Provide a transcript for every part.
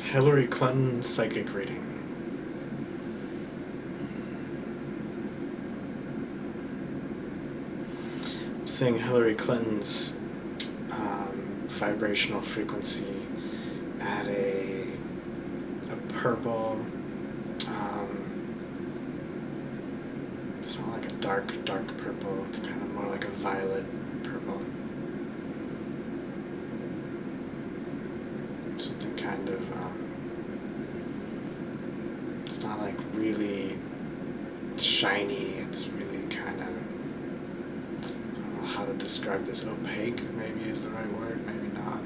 Hillary Clinton psychic reading. I'm seeing Hillary Clinton's vibrational frequency at a purple. It's not like a dark purple. It's kind of more like a violet purple. Something kind of it's not like really shiny. It's really kind of, I don't know how to describe this. Opaque maybe is the right word. Maybe not.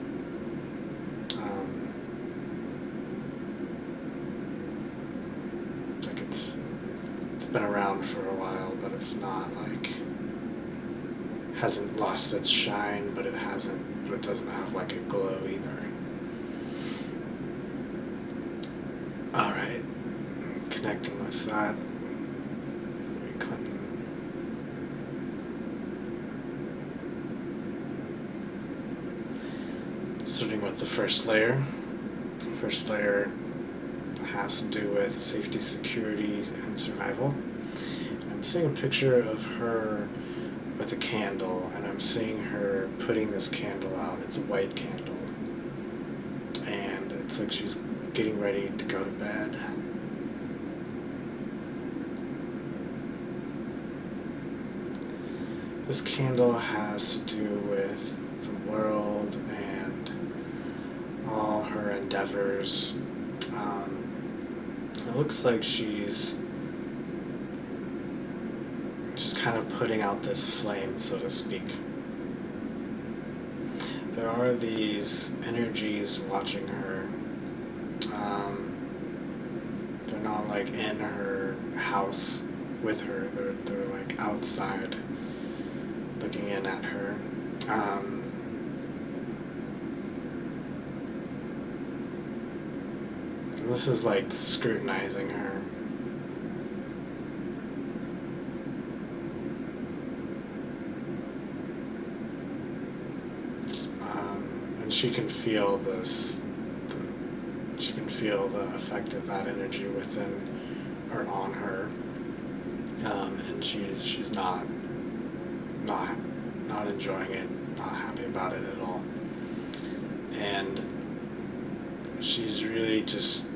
Like it's been around for a while, but it's not like, hasn't lost its shine, but it doesn't have like a glow either. Alright, connecting with that. Hillary Clinton. Starting with the first layer. The first layer has to do with safety, security, and survival. I'm seeing a picture of her with a candle, and I'm seeing her putting this candle out. It's a white candle, and it's like she's getting ready to go to bed. This candle has to do with the world and all her endeavors. It looks like she's kind of putting out this flame, so to speak. There are these energies watching her. They're not like in her house with her. They're like outside, looking in at her. And this is like scrutinizing her. And she can feel this. She can feel the effect of that energy within or on her, and she's not enjoying it, not happy about it at all, and she's really just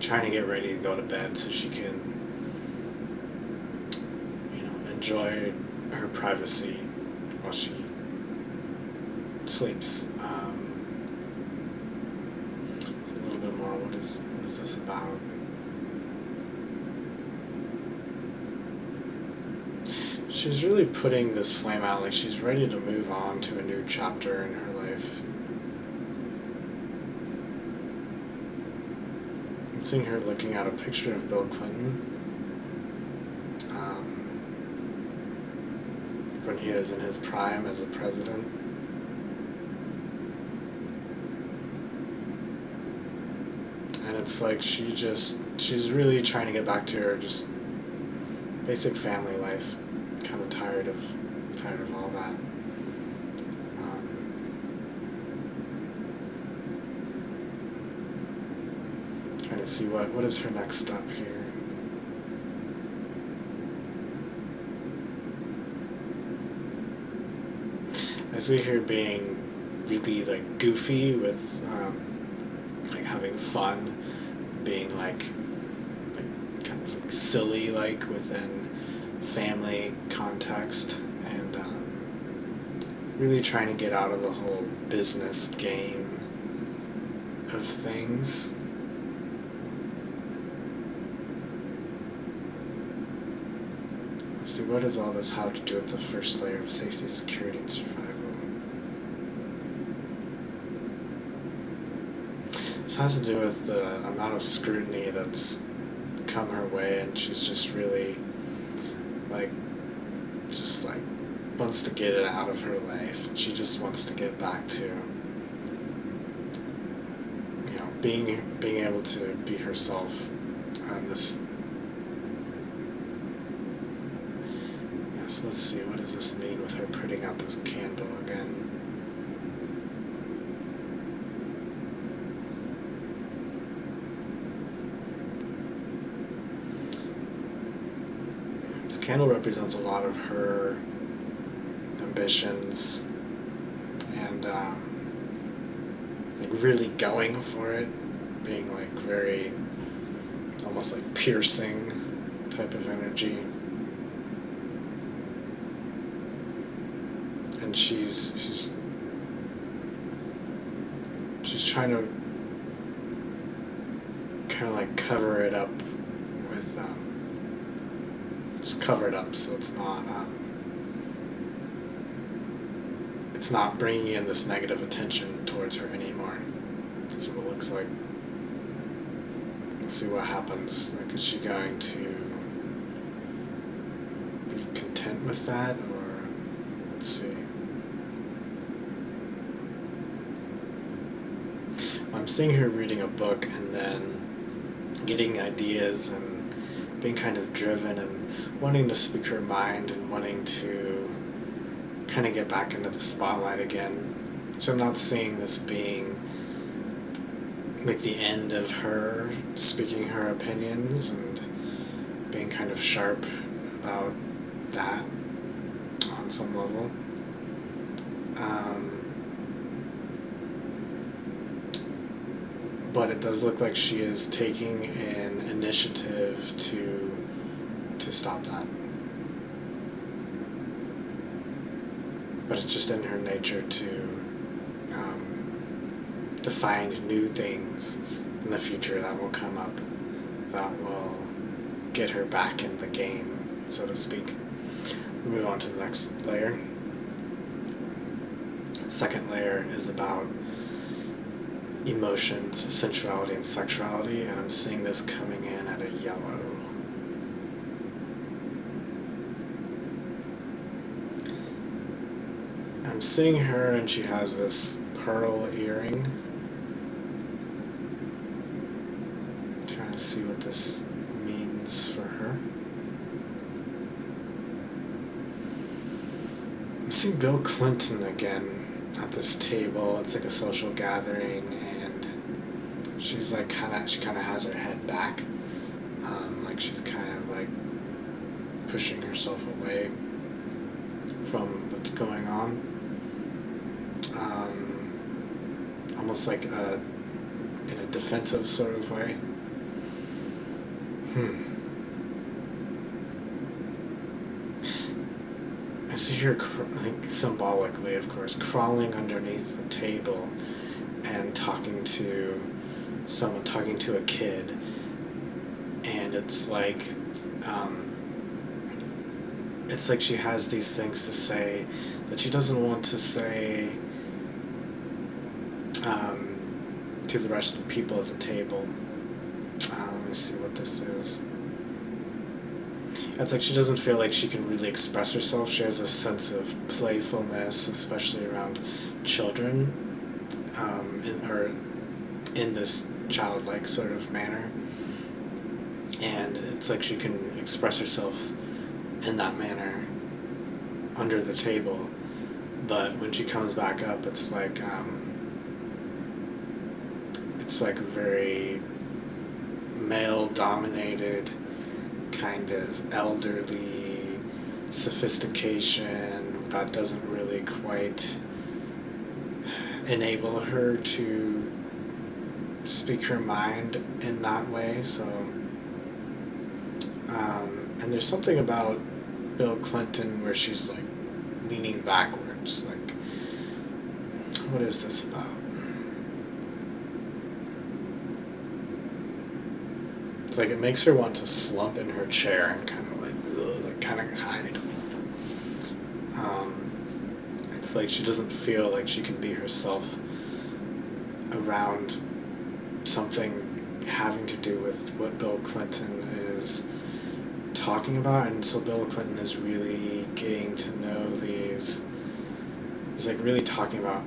trying to get ready to go to bed so she can, enjoy her privacy while she sleeps. So a little bit more. What is this about? She's really putting this flame out, like she's ready to move on to a new chapter in her life. I'm seeing her looking at a picture of Bill Clinton when he was in his prime as a president. And it's like she's really trying to get back to her just basic family life. Kind of tired of all that. Trying to see what is her next step here. I see her being really like goofy with like having fun, being like kind of like silly like within family context, and really trying to get out of the whole business game of things. Let's see, what does all this have to do with the first layer of safety, security, and survival? This has to do with the amount of scrutiny that's come her way, and she's just really just wants to get it out of her life. She just wants to get back to being able to be herself. And this, so let's see, what does this mean with her putting out this candle again? candle represents a lot of her ambitions and like really going for it, being like very almost like piercing type of energy. And she's trying to kind of like cover it up with just cover it up so it's not bringing in this negative attention towards her anymore. That's what it looks like. Let's see what happens. Like, is she going to be content with that, or let's see. I'm seeing her reading a book and then getting ideas and being kind of driven and wanting to speak her mind and wanting to kind of get back into the spotlight again. So I'm not seeing this being like the end of her speaking her opinions and being kind of sharp about that on some level. But it does look like she is taking an initiative to stop that. But it's just in her nature to find new things in the future that will come up that will get her back in the game, so to speak. We'll move on to the next layer. The second layer is about emotions, sensuality, and sexuality, and I'm seeing this coming in at a yellow. I'm seeing her and she has this pearl earring. Trying to see what this means for her. I'm seeing Bill Clinton again at this table. It's like a social gathering, and she's like she kind of has her head back, like she's kind of like pushing herself away from what's going on, almost like in a defensive sort of way. I see her, like, symbolically, of course, crawling underneath the table and talking to someone, talking to a kid, and it's like she has these things to say that she doesn't want to say to the rest of the people at the table. Let me see what this is. It's like she doesn't feel like she can really express herself. She has a sense of playfulness, especially around children, in this childlike sort of manner. And it's like she can express herself in that manner under the table. But when she comes back up, it's like a very male-dominated kind of elderly sophistication that doesn't really quite enable her to speak her mind in that way. So and there's something about Bill Clinton where she's like leaning backwards, like, what is this about? It's like it makes her want to slump in her chair and kind of like kind of hide. It's like she doesn't feel like she can be herself around something having to do with what Bill Clinton is talking about, and so Bill Clinton is really getting to know these. He's like really talking about,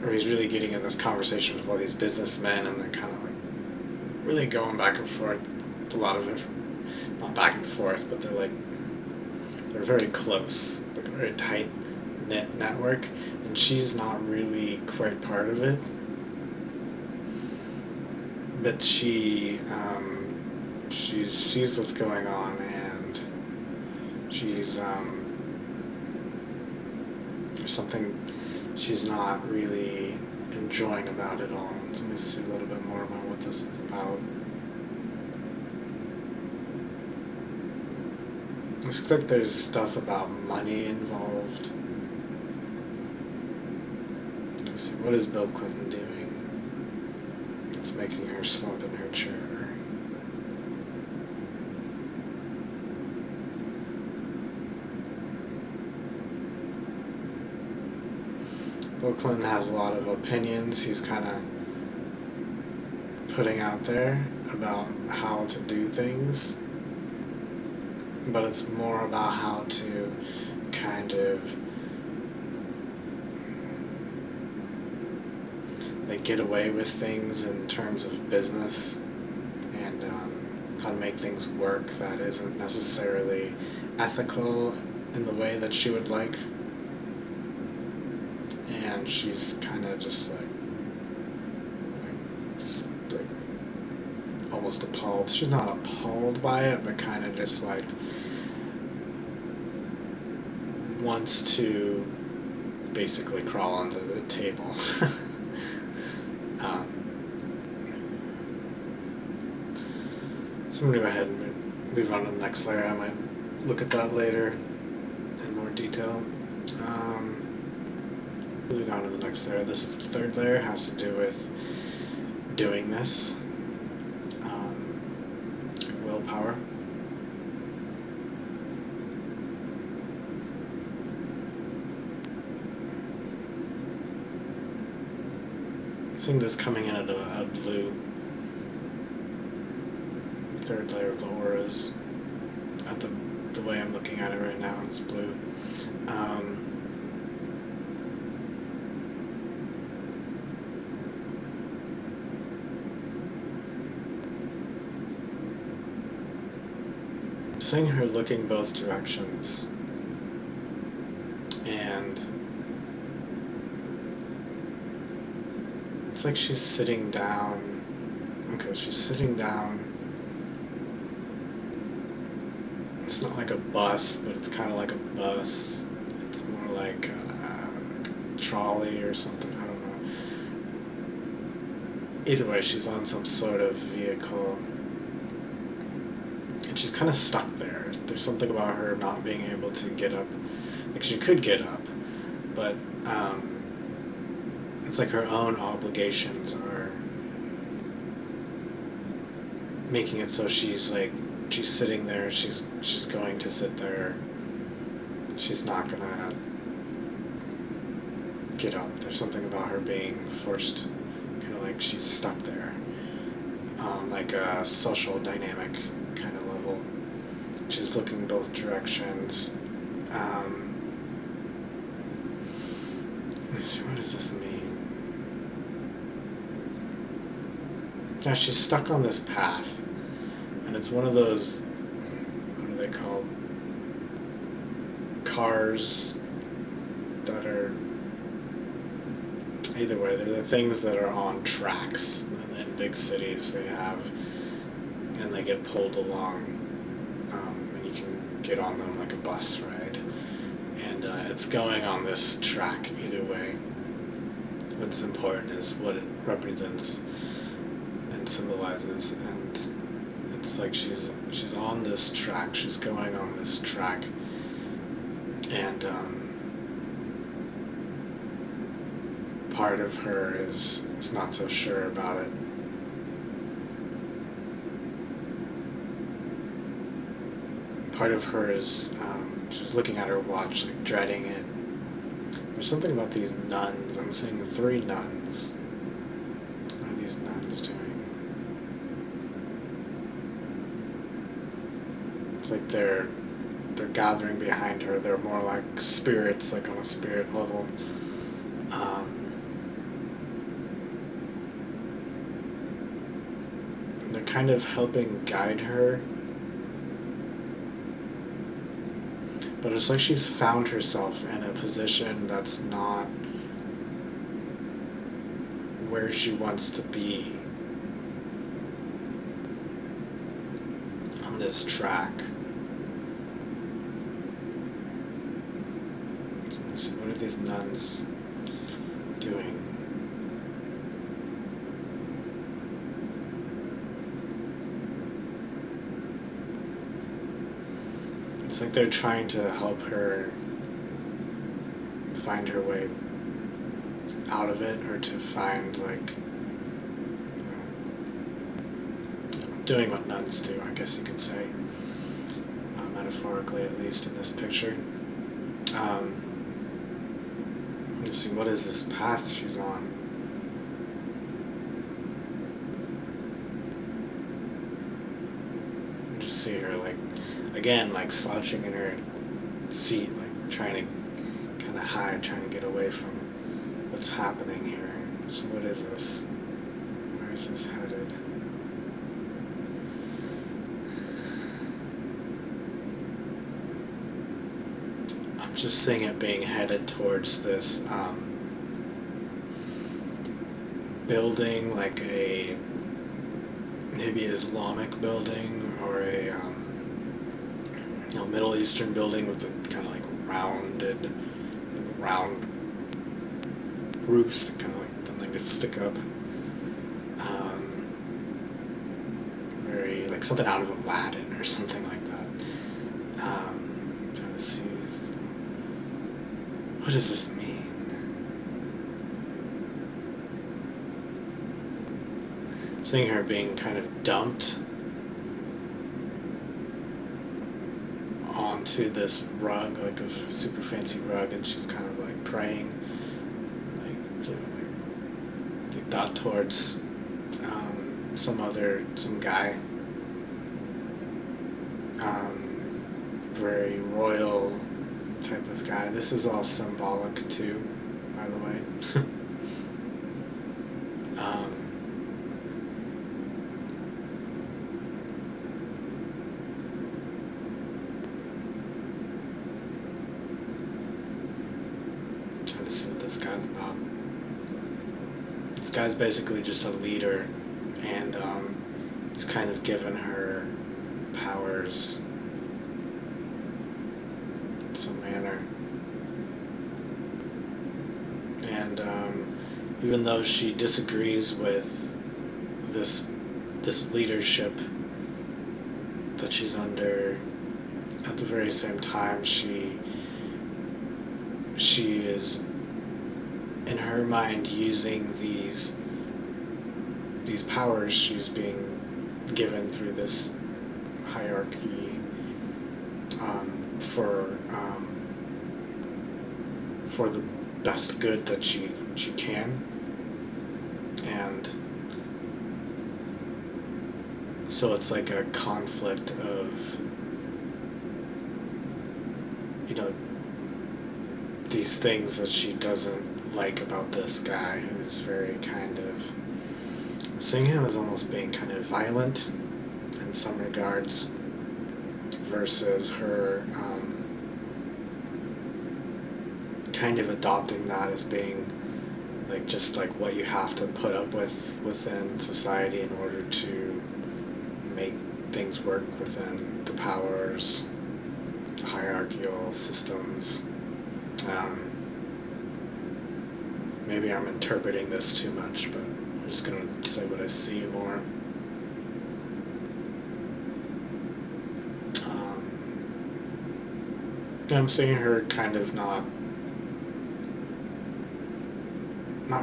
or he's really getting in this conversation with all these businessmen, and they're kind of like really going back and forth. A lot of it, not back and forth, but they're very close, like a very tight knit network, and she's not really quite part of it. But she sees what's going on, and She's there's something she's not really enjoying about it all. So let me see a little bit more about what this is about. It looks like there's stuff about money involved. Let's see, what is Bill Clinton doing? It's making her slump in her chair. Bill Clinton has a lot of opinions he's kind of putting out there about how to do things, but it's more about how to kind of like get away with things in terms of business, and how to make things work that isn't necessarily ethical in the way that she would like. And she's kind of just like almost appalled. She's not appalled by it, but kind of just like wants to basically crawl under the table. So I'm going to go ahead and move on to the next layer. I might look at that later in more detail. Moving on to the next layer. This is the third layer. Has to do with doingness, willpower. Seeing this coming in at a blue. Third layer of the auras. At the way I'm looking at it right now, it's blue. I'm seeing her looking both directions, and it's like she's sitting down. Okay, she's sitting down. It's not like a bus, but it's kind of like a bus. It's more like a trolley or something, I don't know. Either way, she's on some sort of vehicle. And she's kind of stuck there. There's something about her not being able to get up. Like, she could get up, but it's like her own obligations are making it so she's sitting there, she's going to sit there, she's not gonna get up. There's something about her being forced, kind of like she's stuck there on like a social dynamic kind of level. She's looking both directions. Let's see, what does this mean? Yeah, she's stuck on this path. And it's one of those, what are they called? Cars that are, either way, they're the things that are on tracks. In big cities they have, and they get pulled along, and you can get on them like a bus ride. And it's going on this track either way. What's important is what it represents and symbolizes, and it's like she's on this track, she's going on this track, and part of her is not so sure about it. Part of her is she's looking at her watch, like dreading it. There's something about these nuns. I'm seeing 3 nuns. What are these nuns doing? It's like they're gathering behind her. They're more like spirits, like on a spirit level. They're kind of helping guide her. But it's like she's found herself in a position that's not where she wants to be on this track. So what are these nuns doing? It's like they're trying to help her find her way out of it, or to find, like, doing what nuns do, I guess you could say, metaphorically, at least in this picture. Let's see, what is this path she's on? Just see her, like, again, like slouching in her seat, like trying to kind of hide, trying to get away from what's happening here. So what is this? Where is this headed? I'm just seeing it being headed towards this building, like a maybe Islamic building, or a Middle Eastern building with a kind of like round roofs that kind of like something could stick up. Very like something out of Aladdin or something like that. I'm trying to see. What does this mean? I'm seeing her being kind of dumped onto this rug, like a super fancy rug, and she's kind of like praying, like, you know, like that towards some guy, very royal type of guy. This is all symbolic too, by the way. Trying to see what this guy's about. This guy's basically just a leader, and he's kind of given her powers in some manner. And even though she disagrees with this leadership that she's under, at the very same time she is in her mind using these powers she's being given through this hierarchy for the best good that she can. And so it's like a conflict of, you know, these things that she doesn't like about this guy, who's very kind of, I'm seeing him as almost being kind of violent in some regards, versus her kind of adopting that as being like just like what you have to put up with within society in order to make things work within the powers, the hierarchical systems. Maybe I'm interpreting this too much, but I'm just going to say what I see more. I'm seeing her kind of not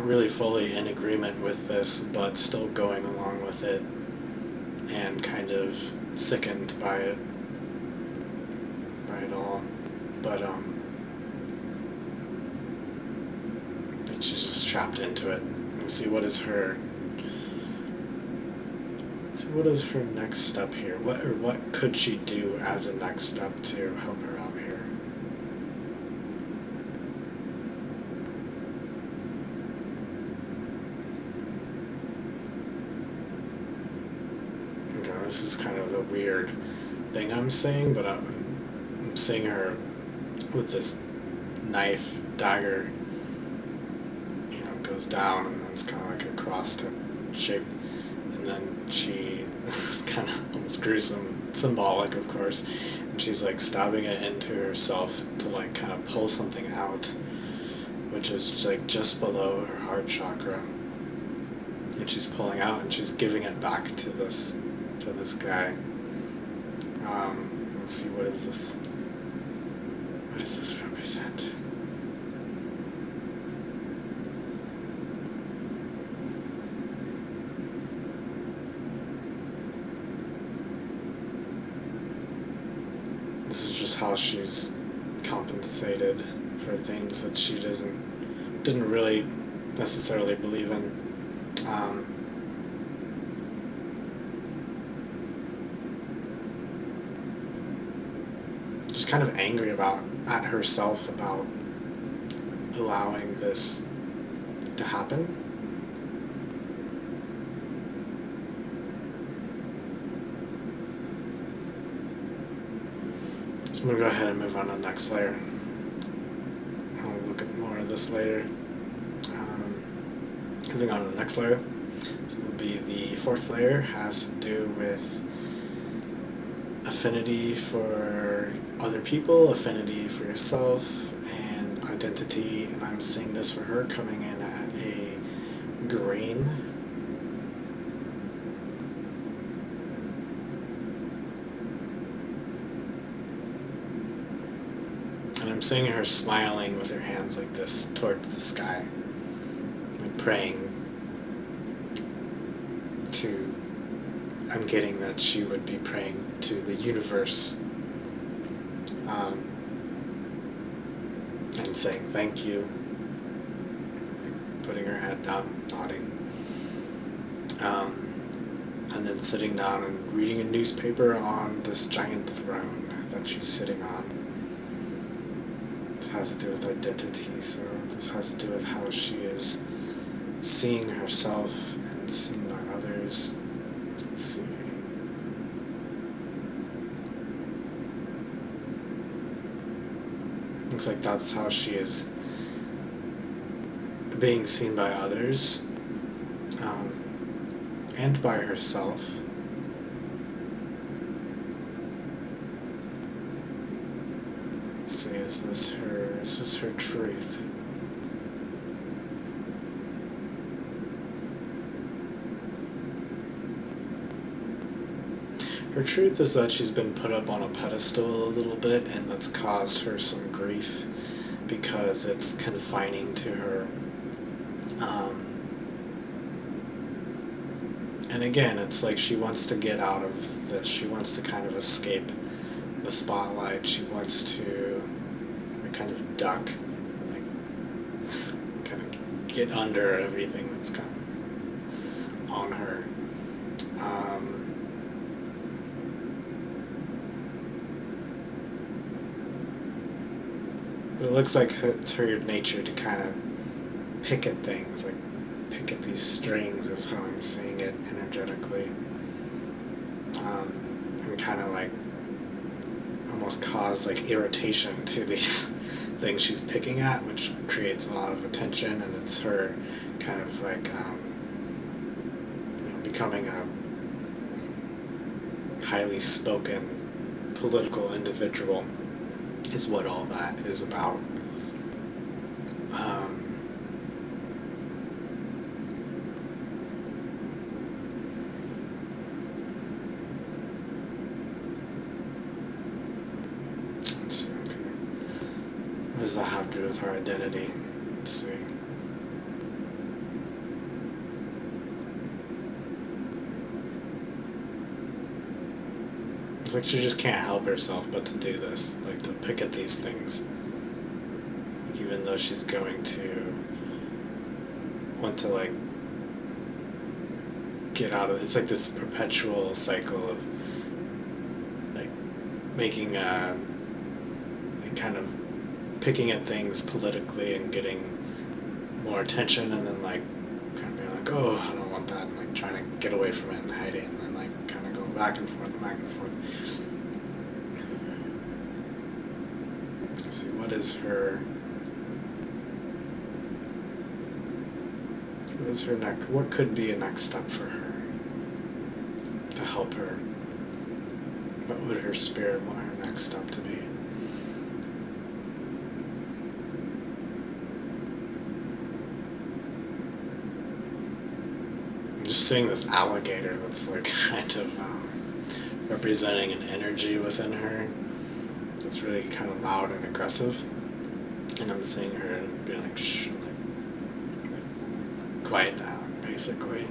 really fully in agreement with this, but still going along with it, and kind of sickened by it all. But she's just trapped into it. Let's see, what is her next step here? What could she do as a next step to help her out here? Okay, this is kind of a weird thing I'm saying, but I'm seeing her with this knife, dagger, goes down, and then it's kind of like a cross type shape, and then she it's kind of almost gruesome, symbolic of course, and she's like stabbing it into herself to like kind of pull something out, which is like just below her heart chakra. And she's pulling out and she's giving it back to this guy. Let's see, what is this? What does this represent? This is just how she's compensated for things that she didn't really necessarily believe in. Just kind of angry at herself about allowing this to happen. So I'm going to go ahead and move on to the next layer. I'll look at more of this later. Moving on to the next layer. This will be the fourth layer, has to do with affinity for other people, affinity for yourself, and identity. And I'm seeing this for her coming in at a green. And I'm seeing her smiling with her hands like this toward the sky, like praying to, I'm getting that she would be praying to the universe, and saying thank you, like putting her head down, nodding, and then sitting down and reading a newspaper on this giant throne that she's sitting on. This has to do with identity, so this has to do with how she is seeing herself and seen by others. Let's see. Looks like that's how she is being seen by others, and by herself. Let's see, is this her truth? Her truth is that she's been put up on a pedestal a little bit, and that's caused her some grief because it's confining to her. And again, it's like she wants to get out of this. She wants to kind of escape the spotlight. She wants to kind of duck, like kind of get under everything that's kind of on her. But it looks like it's her nature to kind of pick at things, like pick at these strings is how I'm seeing it energetically. And kind of like almost cause like irritation to these things she's picking at, which creates a lot of attention, and it's her kind of like becoming a highly spoken political individual is what all that is about. Let's see, okay. What does that have to do with her identity? Let's see. It's like she just can't help herself but to do this, like to pick at these things. Even though she's going to want to like get out of it. It's like this perpetual cycle of like making like kind of picking at things politically and getting more attention, and then like kind of being like, oh, I don't want that, and like trying to get away from it and hiding, and then like kind of going back and forth, back and forth. Let's see, what is her next? What could be a next step for her to help her? What would her spirit want her next step to be? just seeing this alligator that's like kind of representing an energy within her that's really kind of loud and aggressive, and I'm seeing her being like shh, like quiet down, basically.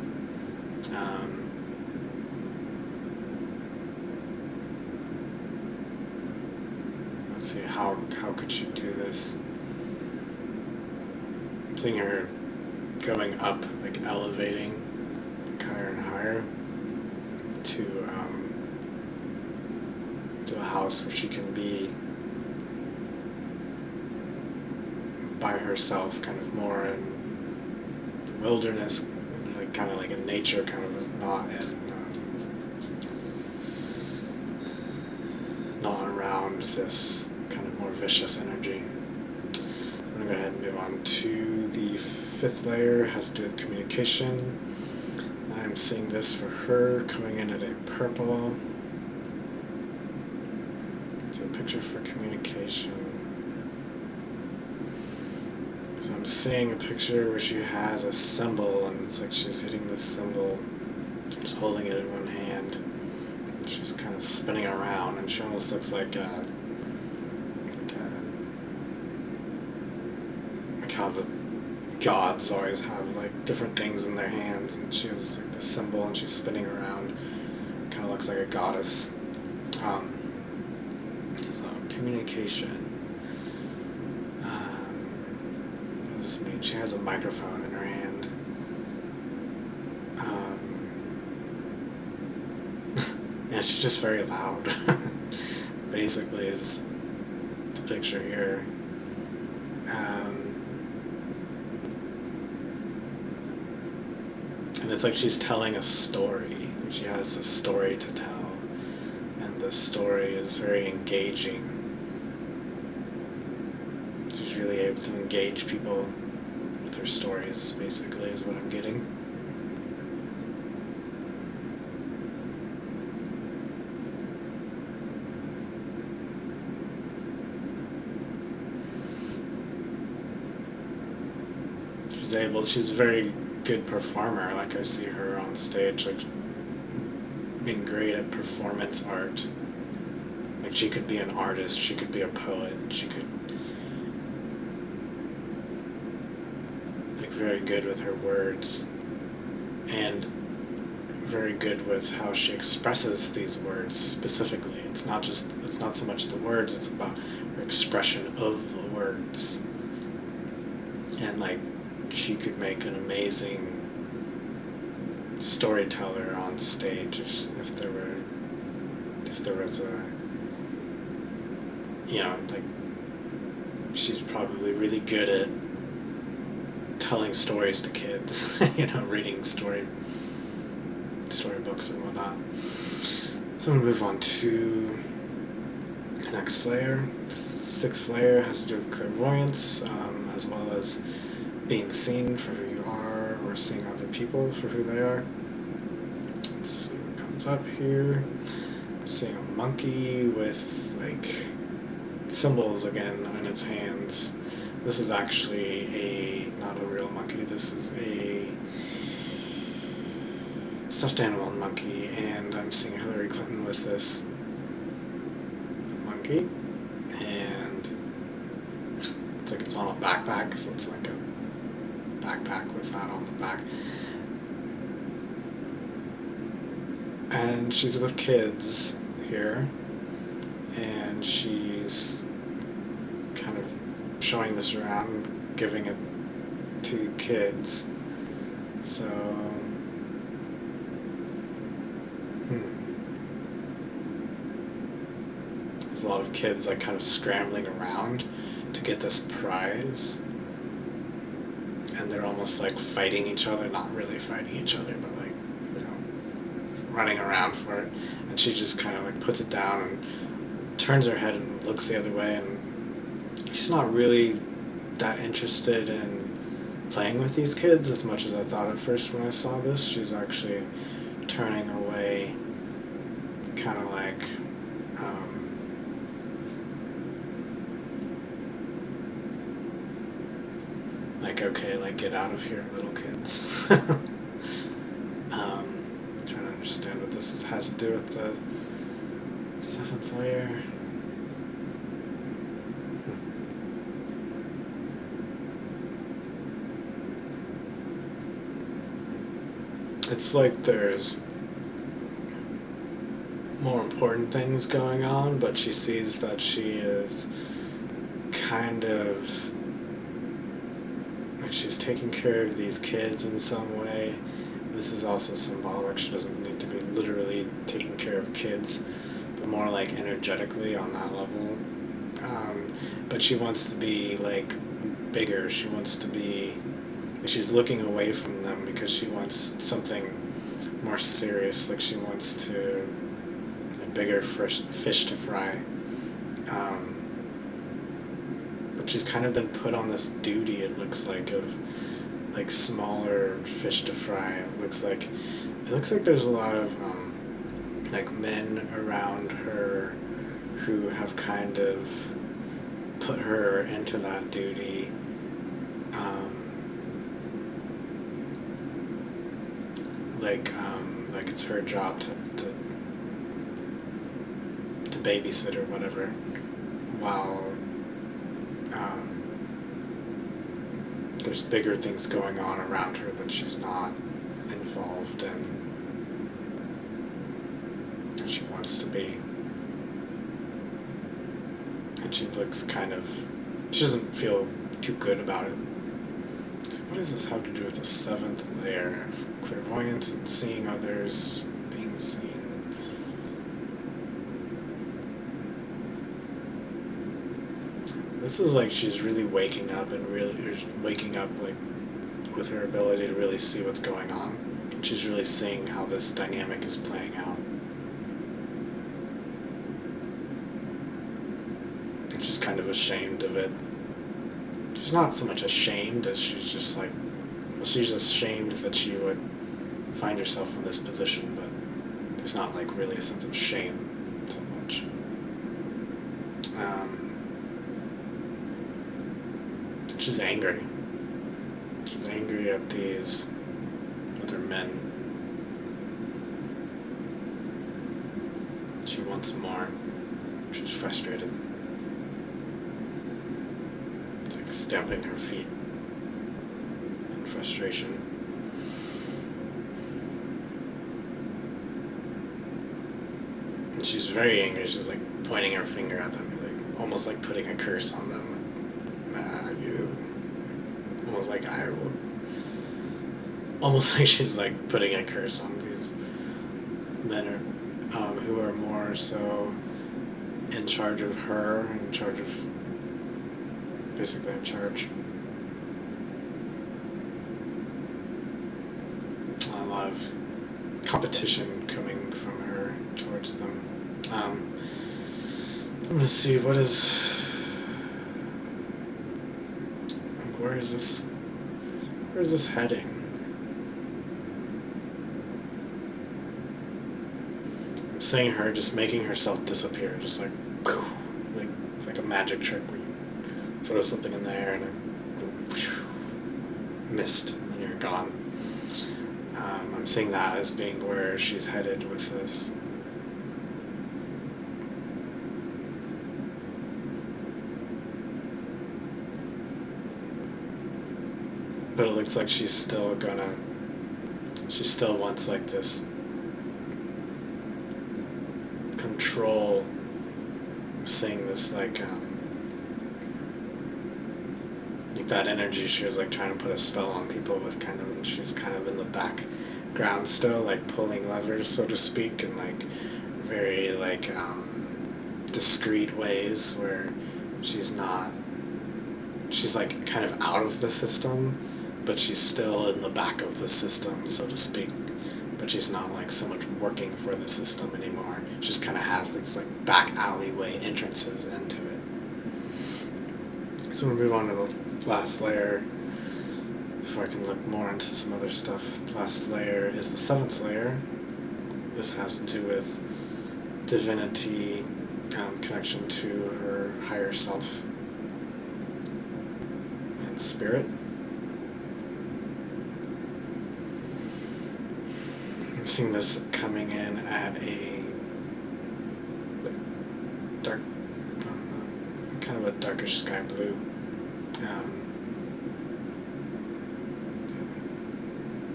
Let's see, how could she do this? I'm seeing her going up, like elevating higher and higher to a house where she can be by herself, kind of more in the wilderness, like kind of like in nature, kind of not around this kind of more vicious energy. So I'm gonna go ahead and move on to the fifth layer. It has to do with communication. I'm seeing this for her coming in at a purple. So a picture for communication. So I'm seeing a picture where she has a symbol, and it's like she's hitting this symbol, just holding it in one hand. She's kind of spinning around, and she almost looks like how the gods always have like different things in their hands, and she has like this symbol, and she's spinning around. Kind of looks like a goddess. So communication. What does this mean? She has a microphone in her hand. Yeah, she's just very loud. Basically, is the picture here. And it's like she's telling a story. She has a story to tell, and the story is very engaging. She's really able to engage people with her stories, basically, is what I'm getting. She's a very good performer. Like, I see her on stage, like, being great at performance art. Like, she could be an artist, she could be a poet, she could, like, very good with her words, and very good with how she expresses these words specifically. It's not so much the words, it's about her expression of the words. And, like, she could make an amazing storyteller on stage if there was a, like, she's probably really good at telling stories to kids, reading storybooks and whatnot. So I'm gonna move on to the next layer. Sixth layer has to do with clairvoyance, as well as being seen for who you are, or seeing other people for who they are. Let's see what comes up here. I'm seeing a monkey with, like, symbols again in its hands. This is actually not a real monkey. This is a stuffed animal monkey, and I'm seeing Hillary Clinton with this monkey, and it's like it's on a backpack, so it's like a backpack with that on the back. And she's with kids here, and she's kind of showing this around, giving it to kids. So, there's a lot of kids, like, kind of scrambling around to get this prize. And they're almost like fighting each other, not really fighting each other, but like, running around for it. And she just kind of like puts it down and turns her head and looks the other way, and she's not really that interested in playing with these kids as much as I thought at first when I saw this. She's actually turning away, kind of like, okay, like, get out of here, little kids. to do with the 7th layer. It's like there's more important things going on, but she sees that she is kind of like she's taking care of these kids in some way. This is also symbolic. She doesn't need to be literally taking care of kids, but more like energetically on that level. But she wants to be like bigger. She wants to be. She's looking away from them because she wants something more serious. Like she wants to a bigger fish to fry. But she's kind of been put on this duty. It looks like of like smaller fish to fry. It looks like there's a lot of like men around her who have kind of put her into that duty. Like it's her job to babysit or whatever, while there's bigger things going on around her that she's not involved in, and she wants to be. And she looks she doesn't feel too good about it. So what does this have to do with the 7th layer? Clairvoyance and seeing others, being seen. This is like she's really waking up like with her ability to really see what's going on. And she's really seeing how this dynamic is playing out. And she's kind of ashamed of it. She's not so much ashamed as she's just like, she's ashamed that she would find herself in this position, but there's not like really a sense of shame so much. She's angry. She's angry at these other men. She wants more. She's frustrated. It's like stamping her feet in frustration. And she's very angry. She's like pointing her finger at them, like almost like putting a curse on them. Almost like almost like she's like putting a curse on these men who are more so in charge of her, basically in charge. A lot of competition coming from her towards them. I'm gonna see where is this heading? I'm seeing her just making herself disappear, just like it's like a magic trick where you throw something in the air and it mist and then you're gone. I'm seeing that as being where she's headed with this. But it looks like she still wants like this control. I'm seeing this like that energy. She was like trying to put a spell on people with she's kind of in the background still, like pulling levers, so to speak, in like very like discreet ways where she's like kind of out of the system, but she's still in the back of the system, so to speak. But she's not like so much working for the system anymore. She just kind of has these like back alleyway entrances into it. So we'll move on to the last layer before I can look more into some other stuff. The last layer is the 7th layer. This has to do with divinity, connection to her higher self and spirit. seeing this coming in at a dark, kind of a darkish sky blue.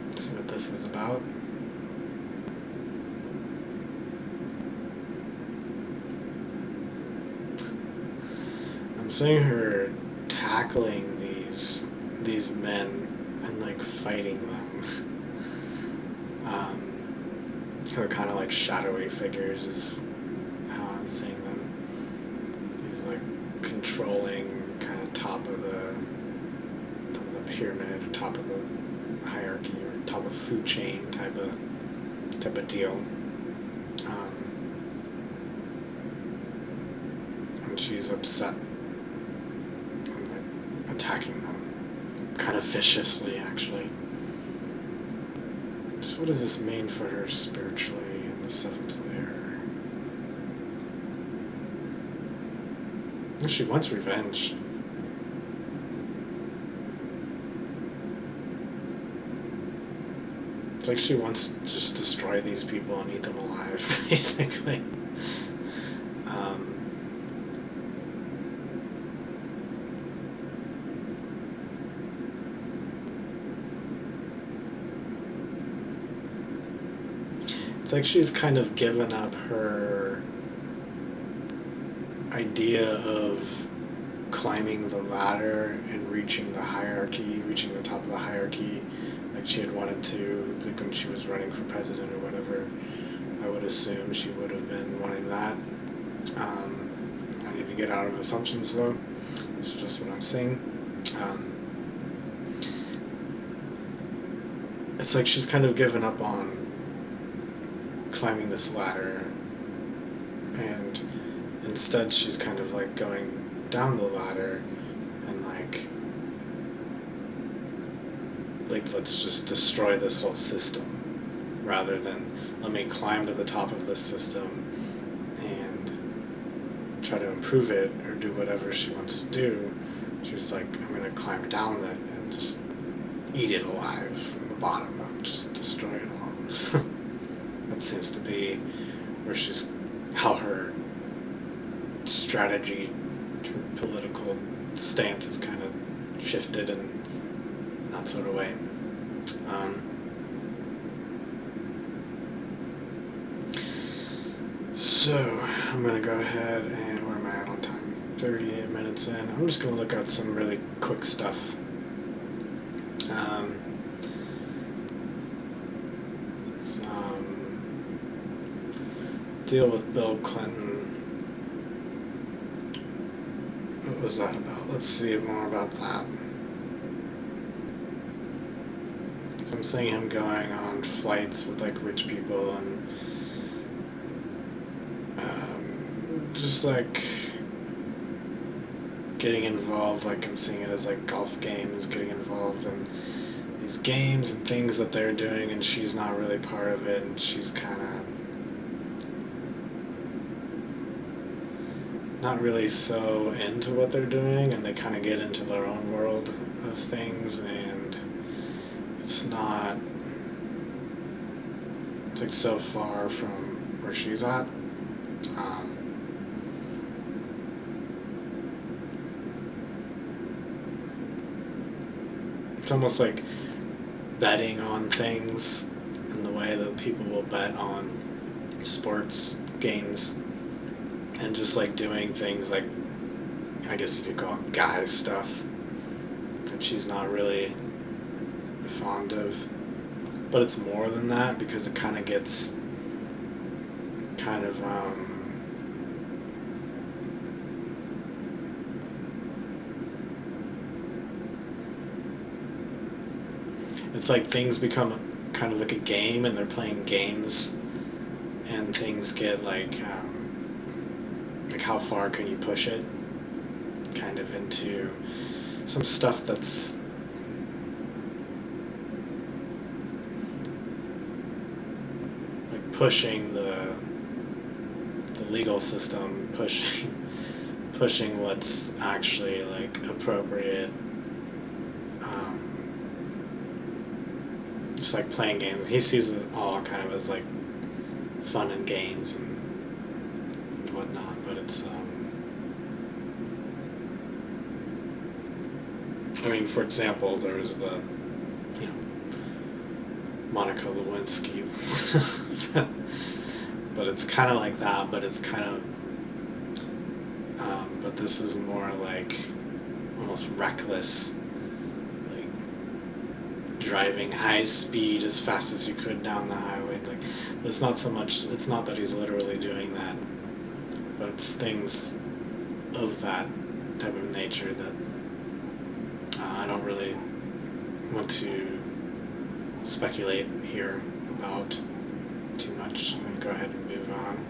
Let's see what this is about. I'm seeing her tackling these men and like fighting them. Who are kind of like shadowy figures is how I'm seeing them. These like controlling kind of top of the pyramid, top of the hierarchy, or top of food chain type of deal. And she's upset and like attacking them, kind of viciously actually. So what does this mean for her spiritually in the 7th layer? Well, she wants revenge. It's like she wants to just destroy these people and eat them alive, basically. It's like she's kind of given up her idea of climbing the ladder and reaching the hierarchy, reaching the top of the hierarchy, like she had wanted to, like when she was running for president or whatever. I would assume she would have been wanting that. I need to get out of assumptions though. This is just what I'm seeing. It's like she's kind of given up on climbing this ladder, and instead she's kind of like going down the ladder and like let's just destroy this whole system rather than let me climb to the top of this system and try to improve it or do whatever she wants to do. She's like, I'm gonna climb down it and just eat it alive from the bottom up, just destroy it all. That seems to be where how her strategy, her political stance is kind of shifted in that sort of way. So I'm going to go ahead and, where am I at on time? 38 minutes in. I'm just going to look at some really quick stuff. Deal with Bill Clinton. What was that about? Let's see more about that. So I'm seeing him going on flights with like rich people and just like getting involved, like I'm seeing it as like golf games, getting involved in these games and things that they're doing, and she's not really part of it, and she's kind of not really so into what they're doing, and they kind of get into their own world of things, and it's like so far from where she's at. It's almost like betting on things in the way that people will bet on sports games, and just like doing things like, I guess you could call it guy stuff that she's not really fond of. But it's more than that, because it kind of gets kind of it's like things become kind of like a game, and they're playing games, and things get like how far can you push it, kind of into some stuff that's like pushing the legal system, pushing what's actually like appropriate, just like playing games. He sees it all kind of as like fun and games and whatnot, but it's I mean, for example, there was the, you know, Monica Lewinsky but it's kind of like that, but it's kind of but this is more like almost reckless, like driving high speed as fast as you could down the highway. Like, but it's not so much, it's not that he's literally doing that, but it's things of that type of nature that I don't really want to speculate here about too much. I'm going to go ahead and move on.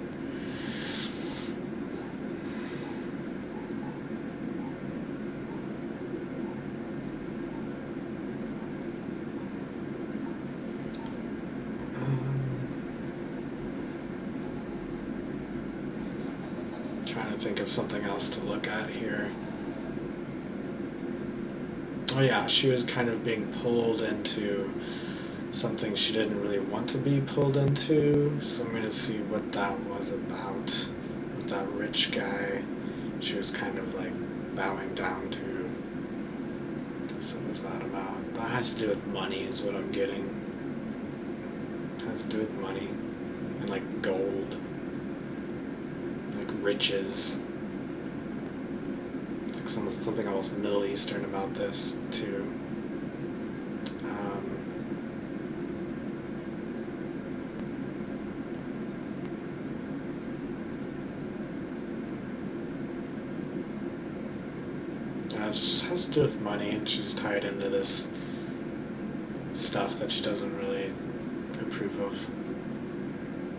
Trying to think of something else to look at here. Oh yeah, she was kind of being pulled into something she didn't really want to be pulled into, so I'm going to see what that was about with that rich guy she was kind of like bowing down to. So what was that about? That has to do with money is what I'm getting. It has to do with money and like gold, like riches. Like something almost Middle Eastern about this too. It just has to do with money, and she's tied into this stuff that she doesn't really approve of.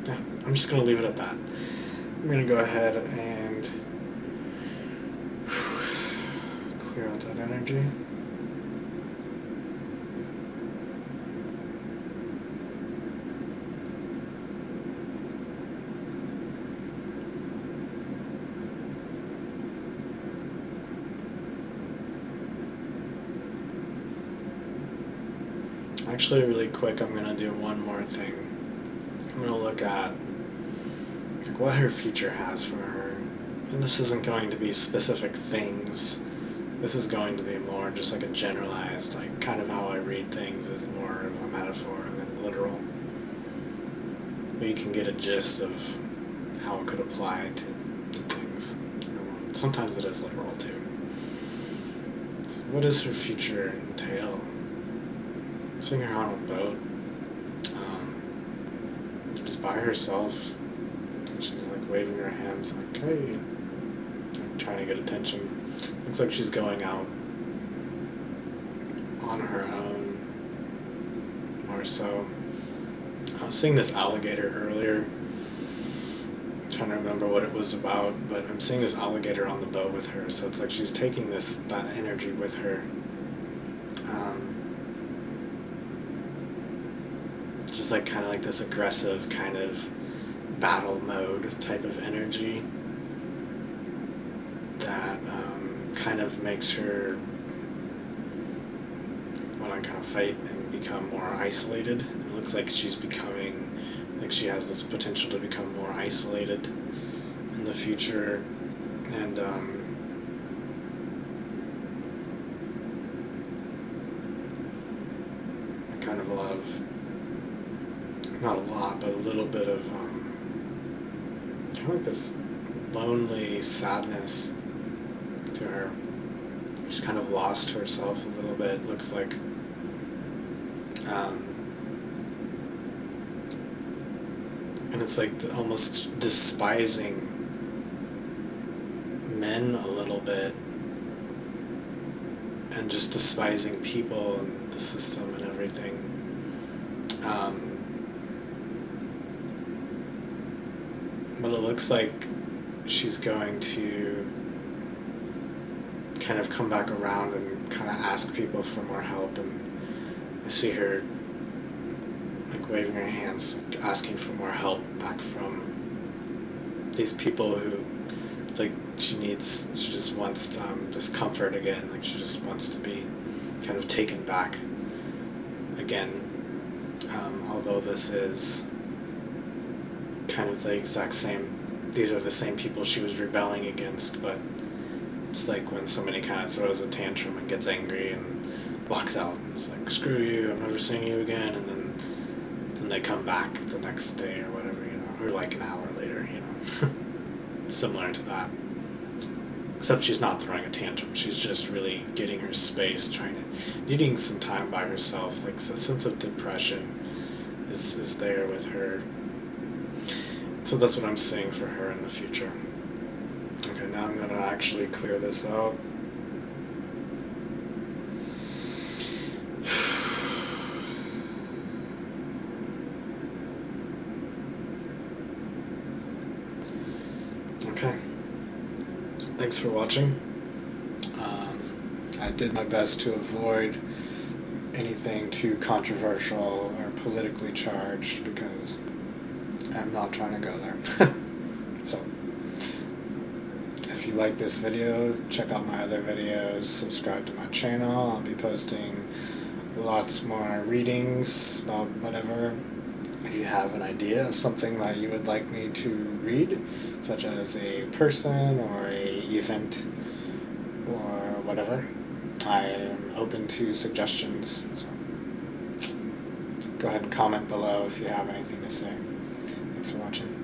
Yeah, I'm just going to leave it at that. I'm going to go ahead and clear out that energy. Actually, really quick, I'm going to do one more thing. I'm going to look at like what her future has for her. And this isn't going to be specific things. This is going to be more just like a generalized, like kind of how I read things is more of a metaphor than literal. But you can get a gist of how it could apply to things. Sometimes it is literal too. So what does her future entail? Seeing her on a boat, just by herself. She's like waving her hands, like, hey, like trying to get attention. Looks like she's going out on her own, more so. I was seeing this alligator earlier. I'm trying to remember what it was about, but I'm seeing this alligator on the boat with her, so it's like she's taking that energy with her. Just like kind of like this aggressive kind of battle mode type of energy that kind of makes her want to kind of fight and become more isolated. It looks like she's becoming, like she has this potential to become more isolated in the future, and kind of a lot of, not a lot, but a little bit of kind of like this lonely sadness to her. She's kind of lost herself a little bit, looks like. And it's like almost despising men a little bit, and just despising people and the system and everything. But it looks like she's going to kind of come back around and kind of ask people for more help, and I see her like waving her hands, like asking for more help back from these people who, like, she just wants this comfort again, like she just wants to be kind of taken back again although this is kind of the exact same, these are the same people she was rebelling against, but it's like when somebody kind of throws a tantrum and gets angry and walks out and it's like, screw you, I'm never seeing you again, and then they come back the next day or whatever, or like an hour later, similar to that. Except she's not throwing a tantrum, she's just really getting her space, needing some time by herself, like a sense of depression is there with her. So that's what I'm seeing for her in the future. Okay, now I'm going to actually clear this out. Okay. Thanks for watching. I did my best to avoid anything too controversial or politically charged because I'm not trying to go there. So, if you like this video, check out my other videos, subscribe to my channel. I'll be posting lots more readings about whatever. If you have an idea of something that you would like me to read, such as a person or a event or whatever, I am open to suggestions. So go ahead and comment below if you have anything to say. Thanks for watching.